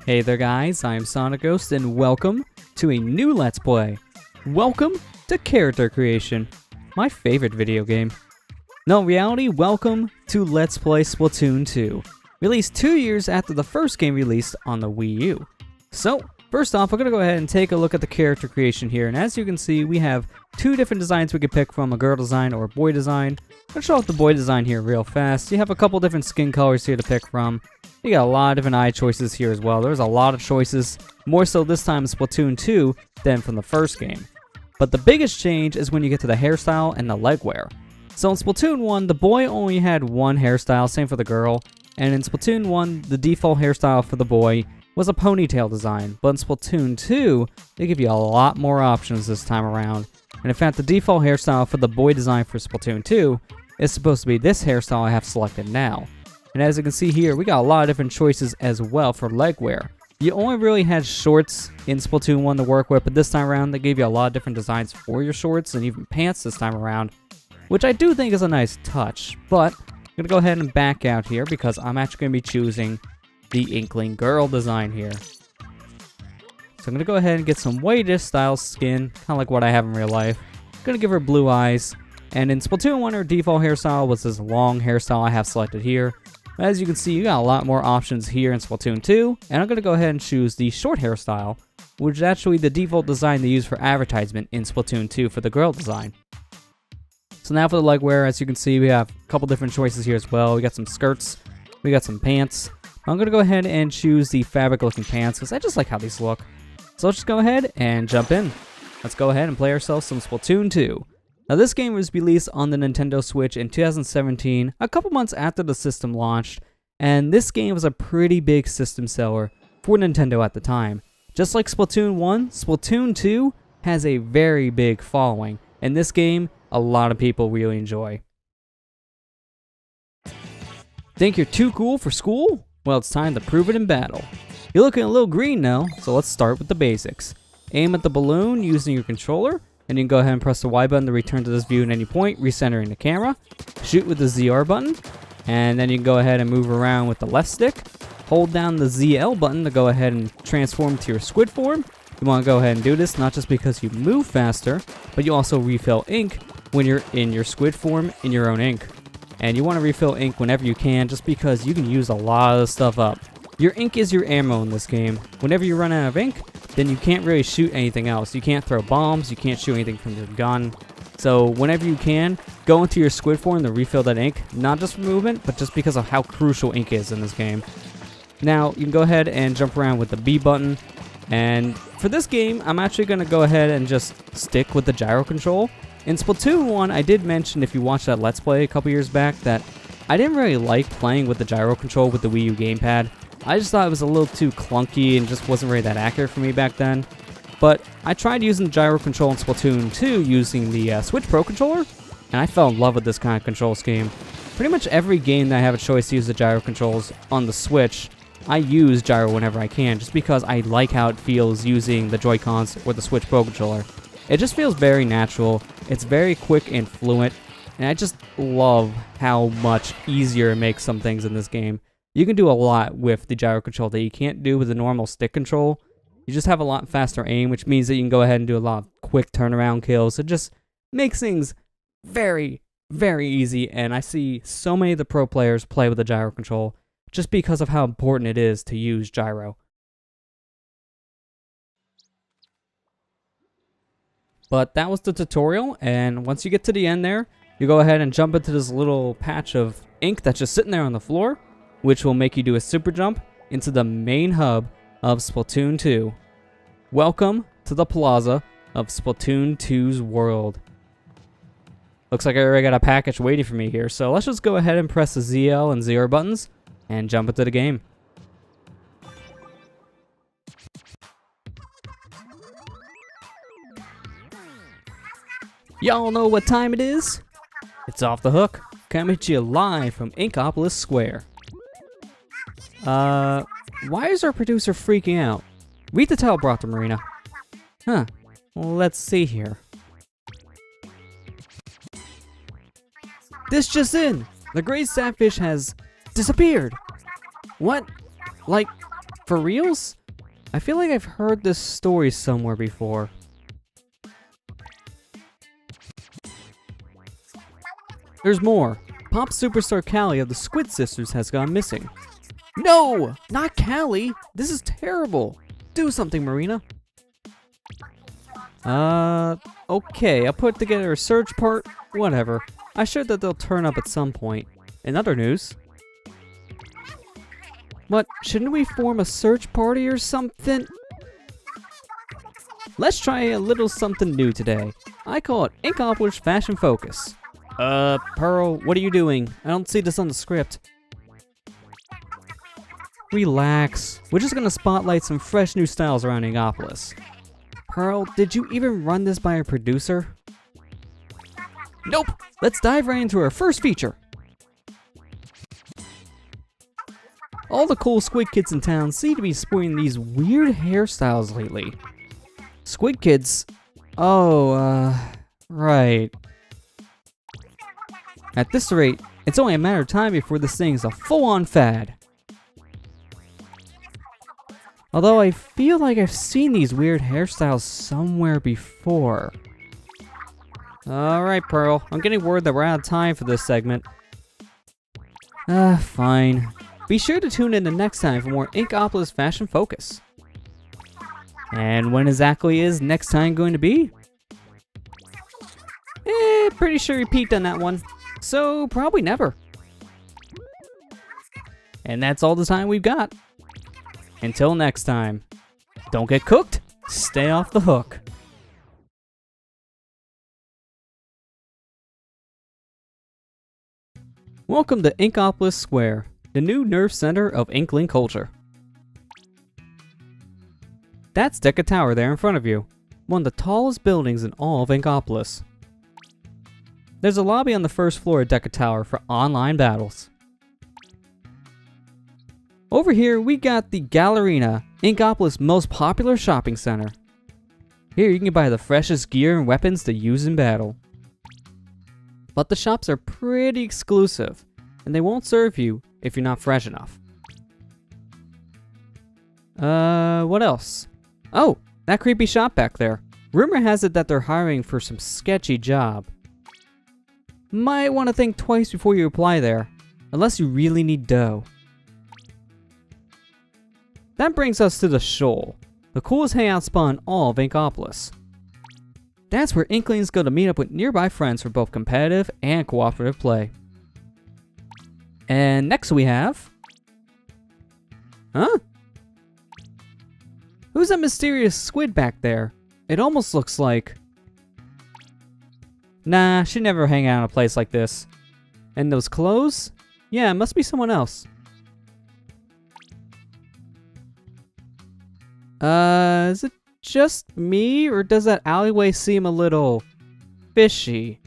Hey there guys, I am SonicGhost and welcome to a new Let's Play. Welcome to character creation, my favorite video game. No, in reality, welcome to Let's Play Splatoon 2, released 2 years after the first game released on the Wii U. So, first off, we're going to go ahead and take a look at the character creation here, and as you can see, we have two different designs we could pick from, a girl design or a boy design. I'm going to show off the boy design here real fast. You have a couple different skin colors here to pick from. You got a lot of different eye choices here as well. There's a lot of choices, more so this time in Splatoon 2 than from the first game. But the biggest change is when you get to the hairstyle and the leg wear. So in Splatoon 1, the boy only had one hairstyle, same for the girl. And in Splatoon 1, the default hairstyle for the boy was a ponytail design. But in Splatoon 2, they give you a lot more options this time around. And in fact, the default hairstyle for the boy design for Splatoon 2 is supposed to be this hairstyle I have selected now. And as you can see here, we got a lot of different choices as well for leg wear. You only really had shorts in Splatoon 1 to work with, but this time around they gave you a lot of different designs for your shorts and even pants this time around, which I do think is a nice touch. But I'm going to go ahead and back out here because I'm actually going to be choosing the Inkling Girl design here. So I'm going to go ahead and get some whitish style skin, kind of like what I have in real life. I'm going to give her blue eyes. And in Splatoon 1, her default hairstyle was this long hairstyle I have selected here. As you can see, you got a lot more options here in Splatoon 2, and I'm going to go ahead and choose the short hairstyle, which is actually the default design they use for advertisement in Splatoon 2 for the girl design. So now for the leg wear, as you can see, we have a couple different choices here as well. We got some skirts, we got some pants. I'm going to go ahead and choose the fabric looking pants because I just like how these look. So let's just go ahead and jump in. Let's go ahead and play ourselves some Splatoon 2. Now this game was released on the Nintendo Switch in 2017, a couple months after the system launched, and this game was a pretty big system seller for Nintendo at the time. Just like Splatoon 1, Splatoon 2 has a very big following, and this game a lot of people really enjoy. Think you're too cool for school? Well, it's time to prove it in battle. You're looking a little green now, so let's start with the basics. Aim at the balloon using your controller, and you can go ahead and press the Y button to return to this view at any point, recentering the camera. Shoot with the ZR button, and then you can go ahead and move around with the left stick. Hold down the ZL button to go ahead and transform to your squid form. You want to go ahead and do this not just because you move faster, but you also refill ink when you're in your squid form in your own ink. And you want to refill ink whenever you can, just because you can use a lot of the stuff up. Your ink is your ammo in this game. Whenever you run out of ink, then you can't really shoot anything else. You can't throw bombs, you can't shoot anything from your gun. So whenever you can, go into your squid form to refill that ink, not just for movement, but just because of how crucial ink is in this game. Now, you can go ahead and jump around with the B button, and for this game, I'm actually going to go ahead and just stick with the gyro control. In Splatoon 1, I did mention, if you watched that Let's Play a couple years back, that I didn't really like playing with the gyro control with the Wii U gamepad. I just thought it was a little too clunky and just wasn't really that accurate for me back then. But I tried using the gyro control in Splatoon 2 using the Switch Pro controller, and I fell in love with this kind of control scheme. Pretty much every game that I have a choice to use the gyro controls on the Switch, I use gyro whenever I can, just because I like how it feels using the Joy-Cons or the Switch Pro controller. It just feels very natural, it's very quick and fluent, and I just love how much easier it makes some things in this game. You can do a lot with the gyro control that you can't do with the normal stick control. You just have a lot faster aim, which means that you can go ahead and do a lot of quick turnaround kills. It just makes things very, very easy, and I see so many of the pro players play with the gyro control just because of how important it is to use gyro. But that was the tutorial, and once you get to the end there, you go ahead and jump into this little patch of ink that's just sitting there on the floor, which will make you do a super jump into the main hub of Splatoon 2. Welcome to the plaza of Splatoon 2's world. Looks like I already got a package waiting for me here, so let's just go ahead and press the ZL and ZR buttons and jump into the game. Y'all know what time it is? It's Off the Hook, coming to you live from Inkopolis Square. Why is our producer freaking out? Read the title, Brockton Marina. Huh, well, let's see here. This just in! The great sapfish has disappeared! What? Like, for reals? I feel like I've heard this story somewhere before. There's more. Pop superstar Callie of the Squid Sisters has gone missing. No! Not Callie! This is terrible! Do something, Marina. Okay, I'll put together a search part. Whatever. I'm sure that they'll turn up at some point. In other news... What? Shouldn't we form a search party or something? Let's try a little something new today. I call it Inkopolis Fashion Focus. Pearl, what are you doing? I don't see this on the script. Relax. We're just gonna spotlight some fresh new styles around Inkopolis. Pearl, did you even run this by a producer? Nope! Let's dive right into our first feature. All the cool squid kids in town seem to be sporting these weird hairstyles lately. Squid kids? Oh, right. At this rate, it's only a matter of time before this thing is a full-on fad. Although I feel like I've seen these weird hairstyles somewhere before. Alright, Pearl. I'm getting word that we're out of time for this segment. Fine. Be sure to tune in the next time for more Inkopolis Fashion Focus. And when exactly is next time going to be? Pretty sure you peeked on that one. So, probably never. And that's all the time we've got. Until next time, don't get cooked, stay off the hook. Welcome to Inkopolis Square, the new nerve center of Inkling culture. That's Deca Tower there in front of you, one of the tallest buildings in all of Inkopolis. There's a lobby on the first floor of Deca Tower for online battles. Over here, we got the Gallerina, Inkopolis' most popular shopping center. Here you can buy the freshest gear and weapons to use in battle. But the shops are pretty exclusive, and they won't serve you if you're not fresh enough. What else? Oh, that creepy shop back there. Rumor has it that they're hiring for some sketchy job. Might want to think twice before you apply there, unless you really need dough. That brings us to the Shoal, the coolest hangout spot in all of Inkopolis. That's where Inklings go to meet up with nearby friends for both competitive and cooperative play. And next we have... Huh? Who's that mysterious squid back there? It almost looks like... Nah, she'd never hang out in a place like this. And those clothes? Yeah, it must be someone else. Is it just me, or does that alleyway seem a little fishy?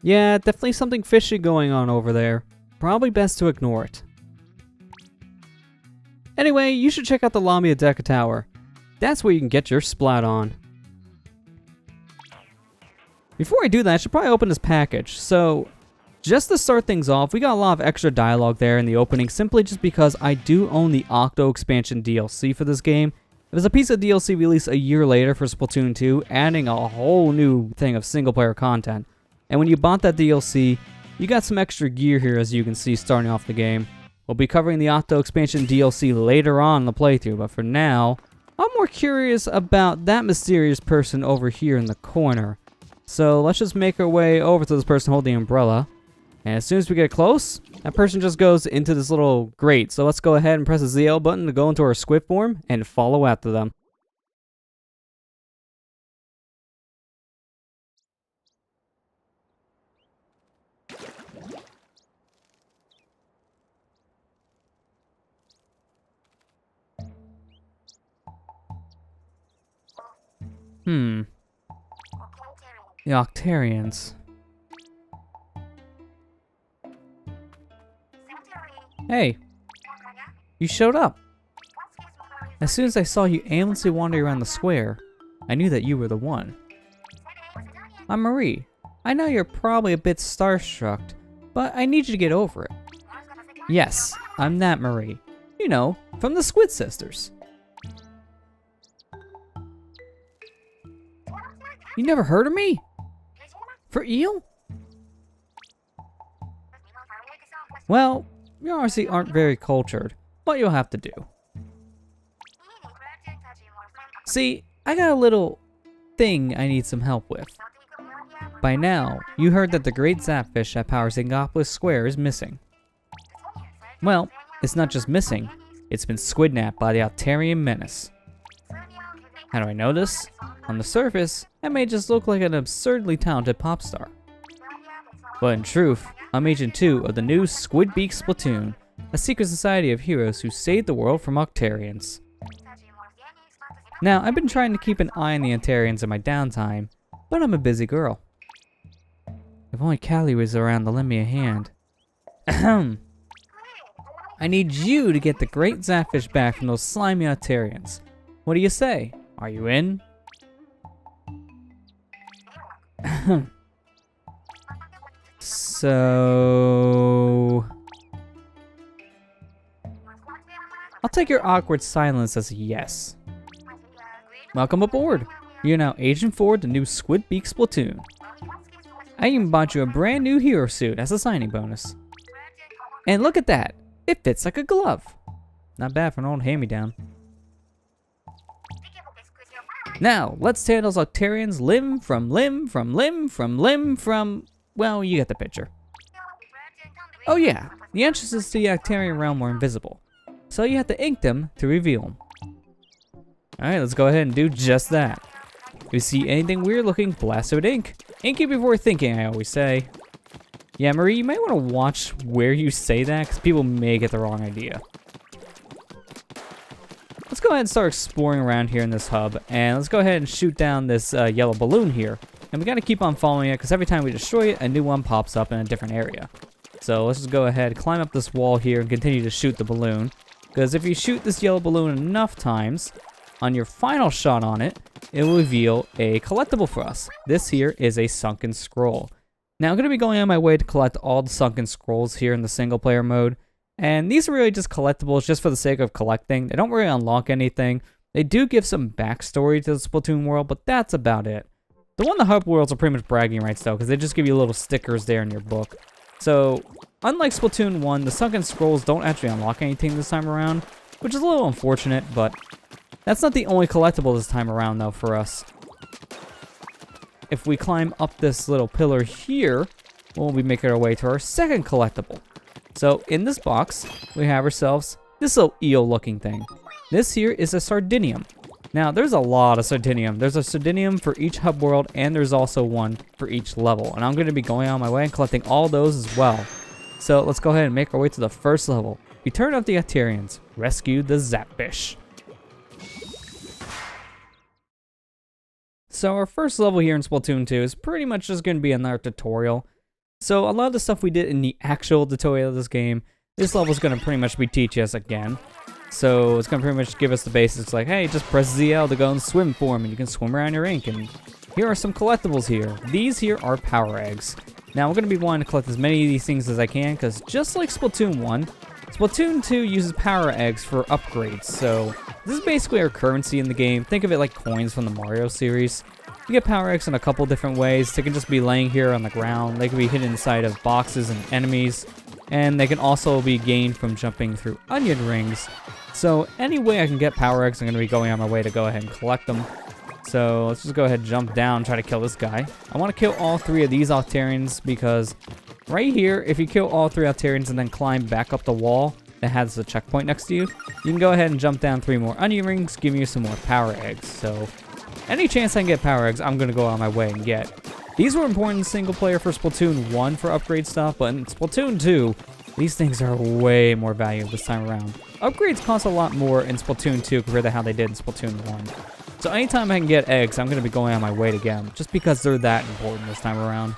Yeah, definitely something fishy going on over there. Probably best to ignore it. Anyway, you should check out the lobby at Deca Tower. That's where you can get your splat on. Before I do that, I should probably open this package. So, just to start things off, we got a lot of extra dialogue there in the opening, simply just because I do own the Octo expansion DLC for this game. It was a piece of DLC released a year later for Splatoon 2, adding a whole new thing of single-player content. And when you bought that DLC, you got some extra gear here, as you can see starting off the game. We'll be covering the Octo expansion DLC later on in the playthrough, but for now, I'm more curious about that mysterious person over here in the corner. So let's just make our way over to this person holding the umbrella. And as soon as we get close, that person just goes into this little grate. So let's go ahead and press the ZL button to go into our squid form and follow after them. The Octarians. Hey, you showed up. As soon as I saw you aimlessly wandering around the square, I knew that you were the one. I'm Marie. I know you're probably a bit starstruck, but I need you to get over it. Yes, I'm that Marie. You know, from the Squid Sisters. You never heard of me? For eel? Well, you honestly aren't very cultured, but you'll have to do. See, I got a little thing I need some help with. By now, you heard that the great zapfish that powers Ingopolis Square is missing. Well, it's not just missing, it's been squidnapped by the Altarian menace. How do I know this? On the surface, I may just look like an absurdly talented pop star. But in truth, I'm Agent 2 of the new Squidbeak Splatoon, a secret society of heroes who saved the world from Octarians. Now, I've been trying to keep an eye on the Octarians in my downtime, but I'm a busy girl. If only Callie was around to lend me a hand. Ahem. I need you to get the great Zapfish back from those slimy Octarians. What do you say? Are you in? So... I'll take your awkward silence as a yes. Welcome aboard. You're now Agent 4 of the new Squidbeak Splatoon. I even bought you a brand new hero suit as a signing bonus. And look at that! It fits like a glove. Not bad for an old hand-me-down. Now, let's tear those Octarians limb from limb from limb from limb from... Well, you get the picture. Oh yeah, the entrances to the Octarian realm were invisible, so you have to ink them to reveal them. Alright, let's go ahead and do just that. If you see anything weird looking, blast it with ink. Ink it before thinking, I always say. Yeah, Marie, you might want to watch where you say that, because people may get the wrong idea. Let's go ahead and start exploring around here in this hub, and let's go ahead and shoot down this yellow balloon here. And we gotta keep on following it, because every time we destroy it, a new one pops up in a different area. So let's just go ahead, climb up this wall here, and continue to shoot the balloon. Because if you shoot this yellow balloon enough times, on your final shot on it, it will reveal a collectible for us. This here is a sunken scroll. Now I'm gonna be going on my way to collect all the sunken scrolls here in the single player mode. And these are really just collectibles just for the sake of collecting. They don't really unlock anything. They do give some backstory to the Splatoon world, but that's about it. The one in the hub worlds are pretty much bragging rights though, because they just give you little stickers there in your book. So, unlike Splatoon 1, the sunken scrolls don't actually unlock anything this time around, which is a little unfortunate, but that's not the only collectible this time around though for us. If we climb up this little pillar here, we'll be making our way to our second collectible. So, in this box, we have ourselves this little eel looking thing. This here is a Sardinium. Now, there's a lot of Sardinium. There's a Sardinium for each hub world, and there's also one for each level. And I'm going to be going on my way and collecting all those as well. So, let's go ahead and make our way to the first level. Return of the Octarians. Rescue the Zapfish. So, our first level here in Splatoon 2 is pretty much just going to be another tutorial. So, a lot of the stuff we did in the actual tutorial of this game, this level is going to pretty much be teaching us again. So it's going to pretty much give us the basics like, hey, just press ZL to go in swim form and you can swim around your ink. And here are some collectibles here. These here are power eggs. Now I'm going to be wanting to collect as many of these things as I can because just like Splatoon 1, Splatoon 2 uses power eggs for upgrades. So this is basically our currency in the game. Think of it like coins from the Mario series. You get power eggs in a couple different ways. They can just be laying here on the ground. They can be hidden inside of boxes and enemies. And they can also be gained from jumping through onion rings. So any way I can get power eggs, I'm going to be going on my way to go ahead and collect them. So let's just go ahead and jump down and try to kill this guy. I want to kill all three of these Octarians because right here, if you kill all three Octarians and then climb back up the wall that has the checkpoint next to you, you can go ahead and jump down 3 more onion rings, giving you some more power eggs. So any chance I can get power eggs, I'm going to go on my way and get. These were important in single player for Splatoon 1 for upgrade stuff, but in Splatoon 2, these things are way more valuable this time around. Upgrades cost a lot more in Splatoon 2 compared to how they did in Splatoon 1. So anytime I can get eggs, I'm going to be going on my way to get them, just because they're that important this time around.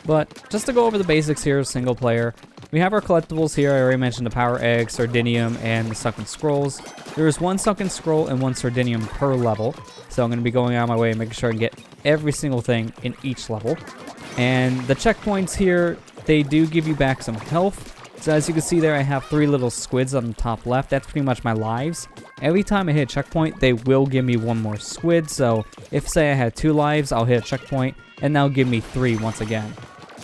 But just to go over the basics here, single player, we have our collectibles here. I already mentioned the power egg, Sardinium, and the sunken scrolls. There is 1 sunken scroll and 1 Sardinium per level, so I'm going to be going on my way and making sure I can get every single thing in each level. And the checkpoints here, they do give you back some health, So as you can see there, I have 3 little squids on the top left. That's pretty much my lives. Every time I hit a checkpoint, they will give me 1 more squid. So if, say, I had 2 lives, I'll hit a checkpoint, and that'll give me 3 once again.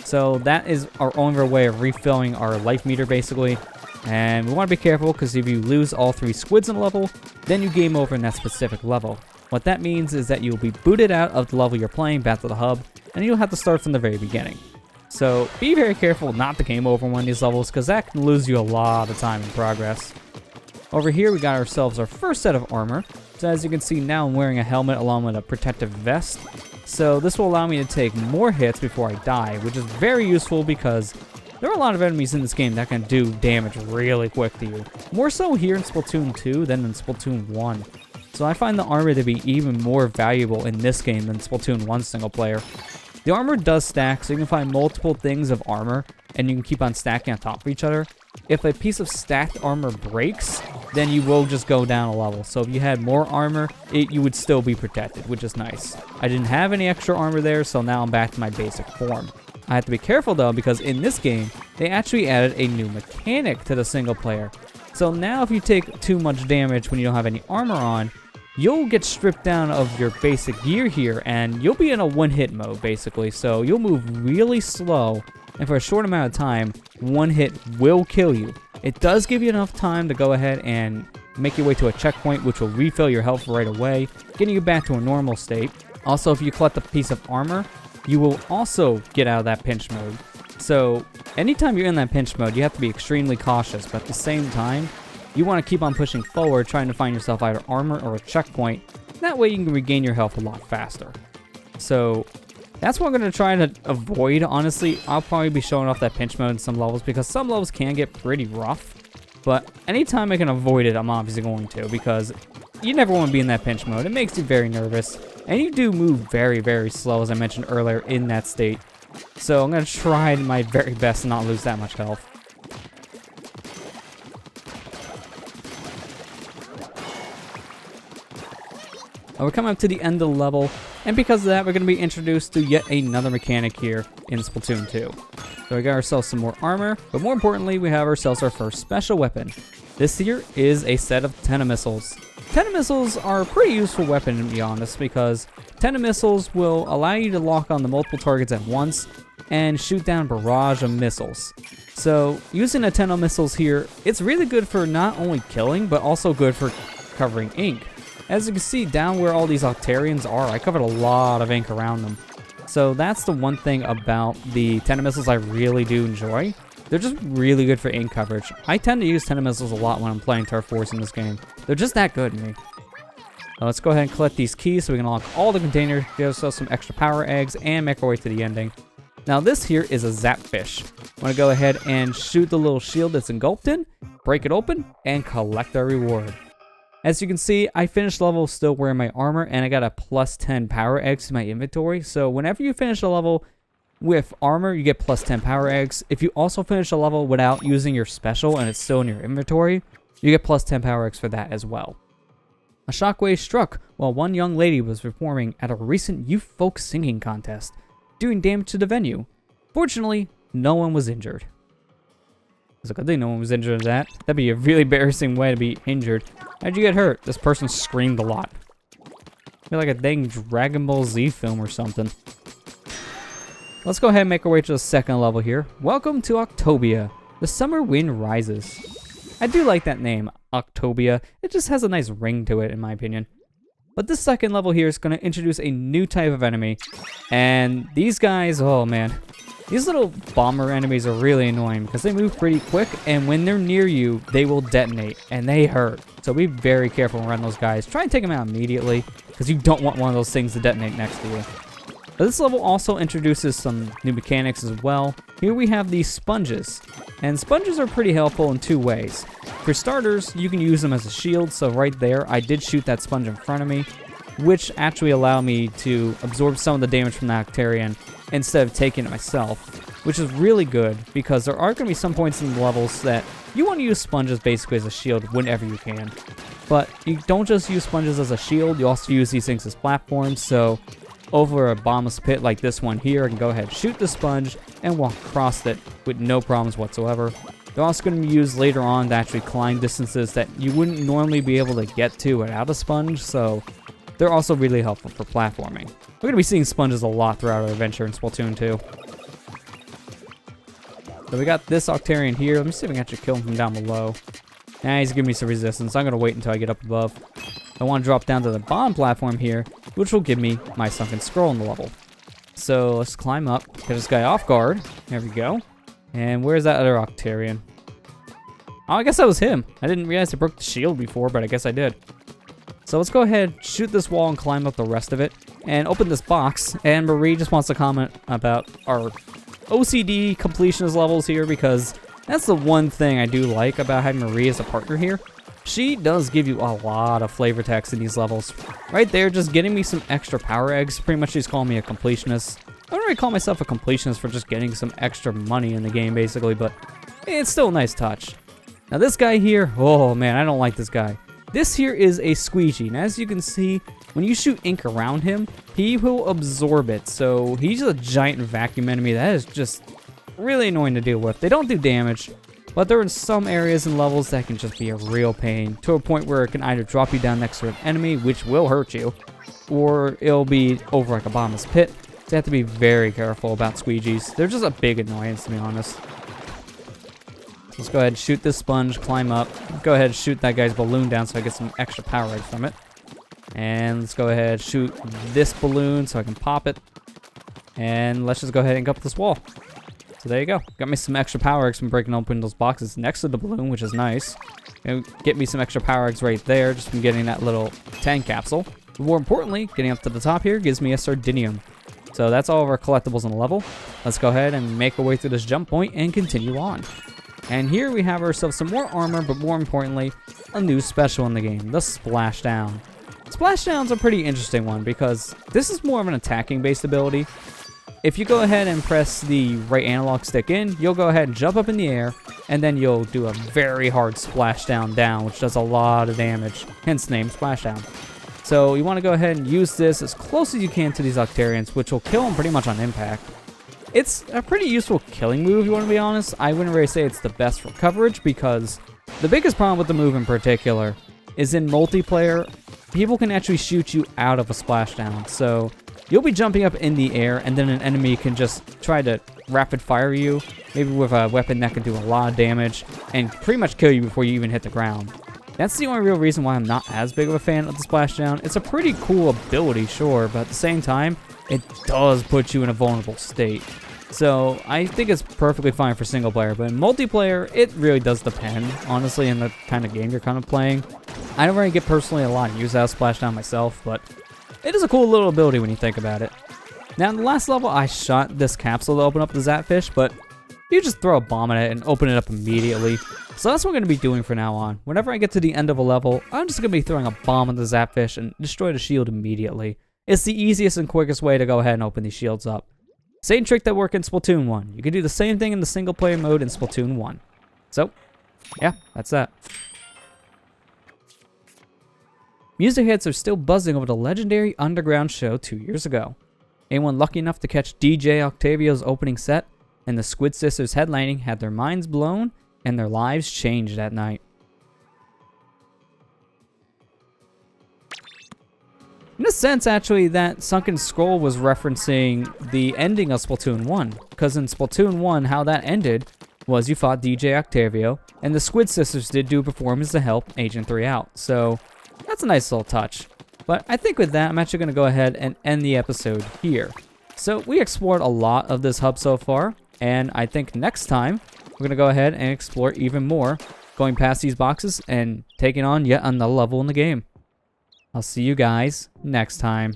So that is our only way of refilling our life meter, basically. And we want to be careful, because if you lose all 3 squids in a level, then you game over in that specific level. What that means is that you'll be booted out of the level you're playing back to the hub, and you'll have to start from the very beginning. So be very careful not to game over one of these levels, because that can lose you a lot of time in progress. Over here we got ourselves our first set of armor. So as you can see now, I'm wearing a helmet along with a protective vest. So this will allow me to take more hits before I die, which is very useful because there are a lot of enemies in this game that can do damage really quick to you. More so here in Splatoon 2 than in Splatoon 1. So I find the armor to be even more valuable in this game than Splatoon 1 single player. The armor does stack, so you can find multiple things of armor, and you can keep on stacking on top of each other. If a piece of stacked armor breaks, then you will just go down a level. So if you had more armor, you would still be protected, which is nice. I didn't have any extra armor there, so now I'm back to my basic form. I have to be careful though, because in this game, they actually added a new mechanic to the single player. So now if you take too much damage when you don't have any armor on, you'll get stripped down of your basic gear here, and you'll be in a one-hit mode, basically. So you'll move really slow, and for a short amount of time, one hit will kill you. It does give you enough time to go ahead and make your way to a checkpoint, which will refill your health right away, getting you back to a normal state. Also, if you collect a piece of armor, you will also get out of that pinch mode. So anytime you're in that pinch mode, you have to be extremely cautious, but at the same time, you want to keep on pushing forward, trying to find yourself either armor or a checkpoint. That way you can regain your health a lot faster. So that's what I'm going to try to avoid, honestly. I'll probably be showing off that pinch mode in some levels, because some levels can get pretty rough. But anytime I can avoid it, I'm obviously going to, because you never want to be in that pinch mode. It makes you very nervous, and you do move very, very slow, as I mentioned earlier, in that state. So I'm going to try my very best to not lose that much health. We're coming up to the end of the level, and because of that, we're going to be introduced to yet another mechanic here in Splatoon 2. So we got ourselves some more armor, but more importantly, we have ourselves our first special weapon. This here is a set of Tentamissiles. Tentamissiles are a pretty useful weapon, to be honest, because Tentamissiles will allow you to lock on the multiple targets at once and shoot down a barrage of missiles. So using the Tentamissiles here, it's really good for not only killing, but also good for covering ink. As you can see down where all these Octarians are, I covered a lot of ink around them. So that's the one thing about the Tentamissiles I really do enjoy. They're just really good for ink coverage. I tend to use Tentamissiles a lot when I'm playing Turf Wars in this game. They're just that good to me. Now let's go ahead and collect these keys so we can unlock all the containers, give ourselves some extra power eggs, and make our way to the ending. Now this here is a Zapfish. I'm going to go ahead and shoot the little shield that's engulfed in, break it open, and collect our reward. As you can see, I finished level still wearing my armor, and I got a plus 10 power eggs to my inventory. So whenever you finish a level with armor, you get plus 10 power eggs. If you also finish a level without using your special and it's still in your inventory, you get plus 10 power eggs for that as well. A shockwave struck while one young lady was performing at a recent youth folk singing contest, doing damage to the venue. Fortunately, no one was injured. It's a good thing no one was injured in that. That'd be a really embarrassing way to be injured. How'd you get hurt? This person screamed a lot. Feel like a dang Dragon Ball Z film or something. Let's go ahead and make our way to the second level here. Welcome to Octobia. The summer wind rises. I do like that name, Octobia. It just has a nice ring to it, in my opinion. But this second level here is going to introduce a new type of enemy. And these guys, oh man. These little bomber enemies are really annoying because they move pretty quick, and when they're near you, they will detonate, and they hurt. So be very careful around those guys. Try and take them out immediately, because you don't want one of those things to detonate next to you. But this level also introduces some new mechanics as well. Here we have these sponges, and sponges are pretty helpful in 2 ways. For starters, you can use them as a shield, so right there, I did shoot that sponge in front of me, which actually allowed me to absorb some of the damage from the Octarian instead of taking it myself, which is really good because there are going to be some points in the levels that you want to use sponges basically as a shield whenever you can. But you don't just use sponges as a shield, you also use these things as platforms, so over a bombless pit like this one here, I can go ahead and shoot the sponge and walk across it with no problems whatsoever. They're also going to be used later on to actually climb distances that you wouldn't normally be able to get to without a sponge, so they're also really helpful for platforming. We're going to be seeing sponges a lot throughout our adventure in Splatoon 2. So we got this Octarian here. Let me see if I can actually kill him from down below. Nah, he's giving me some resistance. I'm going to wait until I get up above. I want to drop down to the bottom platform here, which will give me my sunken scroll in the level. So let's climb up, get this guy off guard. There we go. And where's that other Octarian? Oh, I guess that was him. I didn't realize I broke the shield before, but I guess I did. So let's go ahead, shoot this wall and climb up the rest of it, and open this box. And Marie just wants to comment about our OCD completionist levels here, because that's the one thing I do like about having Marie as a partner here. She does give you a lot of flavor text in these levels. Right there, just getting me some extra power eggs. Pretty much she's calling me a completionist. I don't really call myself a completionist for just getting some extra money in the game, basically, but it's still a nice touch. Now this guy here, oh man, I don't like this guy. This here is a squeegee, and as you can see, when you shoot ink around him, he will absorb it. So he's a giant vacuum enemy that is just really annoying to deal with. They don't do damage, but there are some areas and levels that can just be a real pain, to a point where it can either drop you down next to an enemy, which will hurt you, or it'll be over like a bottomless pit. So you have to be very careful about squeegees. They're just a big annoyance, to be honest. Let's go ahead and shoot this sponge, climb up. Go ahead and shoot that guy's balloon down so I get some extra power eggs from it. And let's go ahead and shoot this balloon so I can pop it. And let's just go ahead and go up this wall. So there you go. Got me some extra power eggs from breaking open those boxes next to the balloon, which is nice. And get me some extra power eggs right there just from getting that little tank capsule. But more importantly, getting up to the top here gives me a Sardinium. So that's all of our collectibles in the level. Let's go ahead and make our way through this jump point and continue on. And here we have ourselves some more armor, but more importantly, a new special in the game, the Splashdown. Splashdown's a pretty interesting one because this is more of an attacking based ability. If you go ahead and press the right analog stick in, you'll go ahead and jump up in the air, and then you'll do a very hard splashdown down, which does a lot of damage, hence the name Splashdown. So you want to go ahead and use this as close as you can to these Octarians, which will kill them pretty much on impact. It's a pretty useful killing move, you want to be honest. I wouldn't really say it's the best for coverage, because the biggest problem with the move in particular is in multiplayer, people can actually shoot you out of a splashdown. So you'll be jumping up in the air, and then an enemy can just try to rapid fire you, maybe with a weapon that can do a lot of damage, and pretty much kill you before you even hit the ground. That's the only real reason why I'm not as big of a fan of the splashdown. It's a pretty cool ability, sure, but at the same time, it does put you in a vulnerable state. So I think it's perfectly fine for single player, but in multiplayer, it really does depend, honestly, in the kind of game you're kind of playing. I don't really get personally a lot of use out of Splashdown myself, but it is a cool little ability when you think about it. Now in the last level, I shot this capsule to open up the Zapfish, but you just throw a bomb at it and open it up immediately. So that's what I'm going to be doing from now on. Whenever I get to the end of a level, I'm just going to be throwing a bomb at the Zapfish and destroy the shield immediately. It's the easiest and quickest way to go ahead and open these shields up. Same trick that worked in Splatoon 1. You can do the same thing in the single player mode in Splatoon 1. So, yeah, that's that. Music heads are still buzzing over the legendary Underground show 2 years ago. Anyone lucky enough to catch DJ Octavio's opening set and the Squid Sisters headlining had their minds blown and their lives changed that night. In a sense, actually, that Sunken Scroll was referencing the ending of Splatoon 1, because in Splatoon 1, how that ended was you fought DJ Octavio, and the Squid Sisters did do a performance to help Agent 3 out, so that's a nice little touch. But I think with that, I'm actually going to go ahead and end the episode here. So we explored a lot of this hub so far, and I think next time, we're going to go ahead and explore even more, going past these boxes and taking on yet another level in the game. I'll see you guys next time.